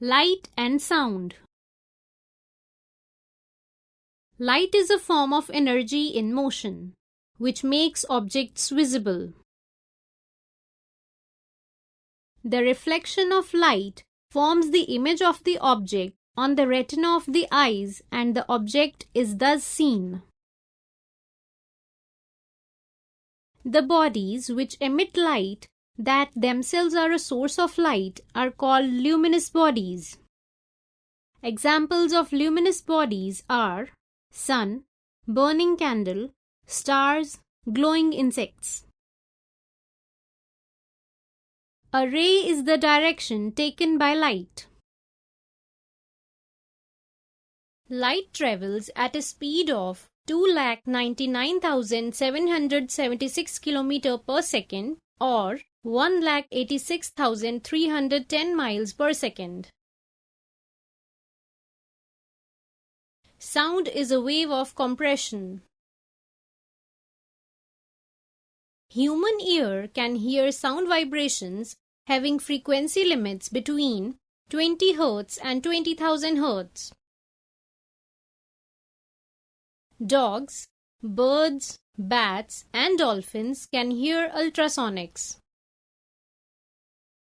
Light and sound. Light is a form of energy in motion, which makes objects visible. The reflection of light forms the image of the object on the retina of the eyes, and the object is thus seen. The bodies which emit light, that themselves are a source of light, are called luminous bodies. Examples of luminous bodies are sun, burning candle, stars, glowing insects. A ray is the direction taken by light. Light travels at a speed of 2,99,776 km per second or 1,86,310 miles per second. Sound is a wave of compression. Human ear can hear sound vibrations having frequency limits between 20 Hz and 20,000 Hz. Dogs, birds, bats, and dolphins can hear ultrasonics.